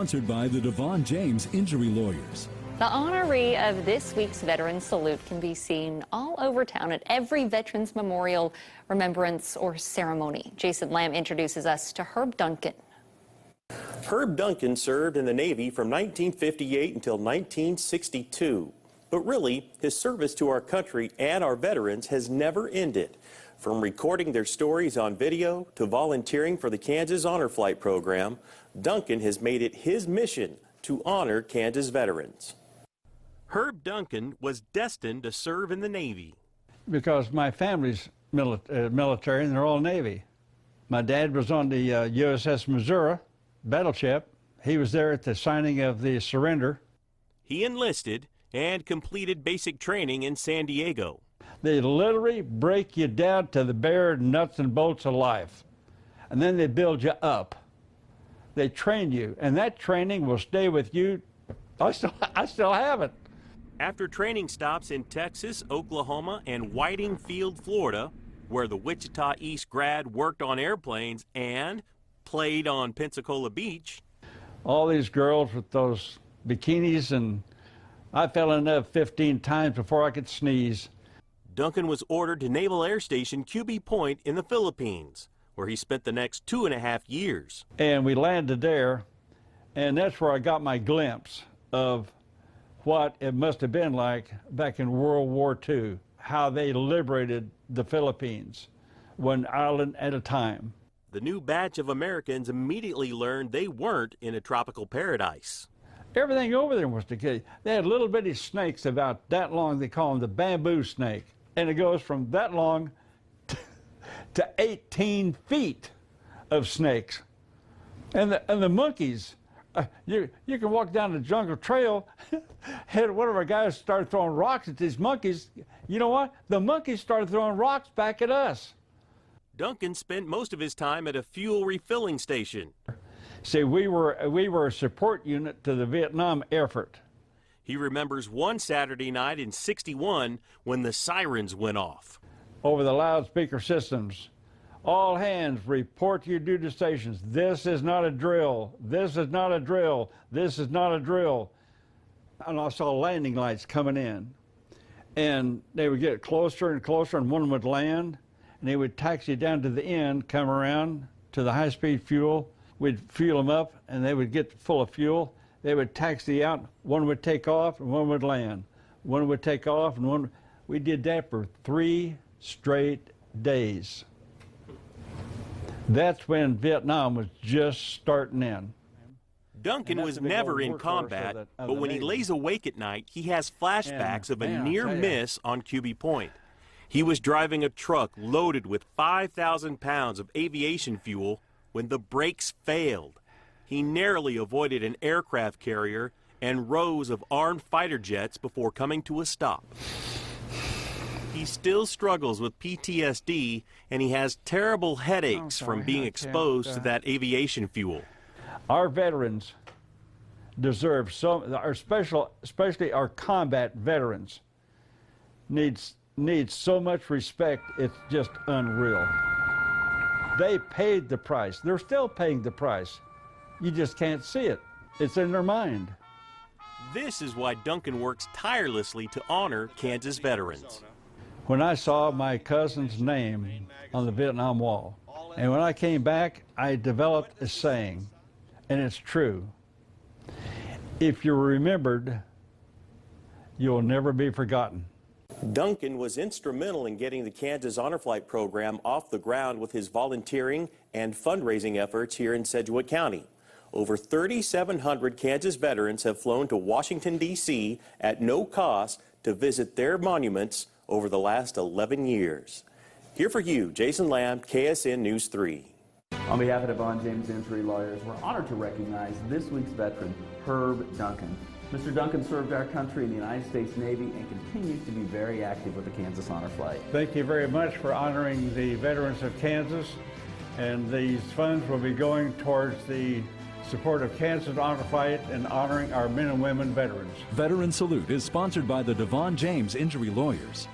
Sponsored by the Devon James Injury Lawyers. The honoree of this week's Veterans Salute can be seen all over town at every Veterans Memorial, Remembrance, or ceremony. Jason Lamb introduces us to Herb Duncan. Herb Duncan served in the Navy from 1958 until 1962. But really, his service to our country and our veterans has never ended. From recording their stories on video to volunteering for the Kansas Honor Flight program, Duncan has made it his mission to honor Kansas veterans. Herb Duncan was destined to serve in the Navy. Because my family's military and they're all Navy. My dad was on the U.S.S. Missouri battleship. He was there at the signing of the surrender. He enlisted and completed basic training in San Diego. They literally break you down to the bare nuts and bolts of life. And then they build you up. They train you, and that training will stay with you. I still have it. After training stops in Texas, Oklahoma, and Whiting Field, Florida, where the Wichita East grad worked on airplanes and played on Pensacola Beach. All these girls with those bikinis, and I fell in love 15 times before I could sneeze. Duncan was ordered to Naval Air Station QB Point in the Philippines, where he spent the next 2.5 years. And we landed there, and that's where I got my glimpse of what it must have been like back in World War II, how they liberated the Philippines, one island at a time. The new batch of Americans immediately learned they weren't in a tropical paradise. Everything over there was decayed. They had little bitty snakes about that long. They call them the bamboo snake. And it goes from that long to 18 feet of snakes. And the monkeys, you can walk down the jungle trail, and one of our guys started throwing rocks at these monkeys. You know what? The monkeys started throwing rocks back at us. Duncan spent most of his time at a fuel refilling station. See, we were a support unit to the Vietnam effort. He remembers one Saturday night in '61 when the sirens went off. Over the loudspeaker systems, all hands report to your duty stations. This is not a drill. This is not a drill. This is not a drill. And I saw landing lights coming in. And they would get closer and closer, and one would land, and they would taxi down to the end, come around to the high-speed fuel. We'd fuel them up, and they would get full of fuel. They would taxi out. One would take off, and one would land. One would take off, and one. We did that for 3 straight days. That's when Vietnam was just starting in. Duncan was never in combat, but when he lays awake at night, he has flashbacks of a near miss on QB Point. He was driving a truck loaded with 5,000 pounds of aviation fuel when the brakes failed. He narrowly avoided an aircraft carrier and rows of armed fighter jets before coming to a stop. He still struggles with PTSD, and he has terrible headaches from being exposed to that aviation fuel. Our veterans deserve especially our combat veterans, needs so much respect, it's just unreal. They paid the price. They're still paying the price. You just can't see it. It's in their mind. This is why Duncan works tirelessly to honor Kansas veterans. When I saw my cousin's name on the Vietnam Wall, and when I came back, I developed a saying, and it's true. If you're remembered, you'll never be forgotten. Duncan was instrumental in getting the Kansas Honor Flight program off the ground with his volunteering and fundraising efforts here in Sedgwick County. Over 3,700 Kansas veterans have flown to Washington, D.C. at no cost to visit their monuments over the last 11 years. Here for you, Jason Lamb, KSN News 3. On behalf of Devon James Injury Lawyers, we're honored to recognize this week's veteran, Herb Duncan. Mr. Duncan served our country in the United States Navy and continues to be very active with the Kansas Honor Flight. Thank you very much for honoring the veterans of Kansas, and these funds will be going towards the support of Kansas Honor Flight and honoring our men and women veterans. Veteran Salute is sponsored by the Devon James Injury Lawyers.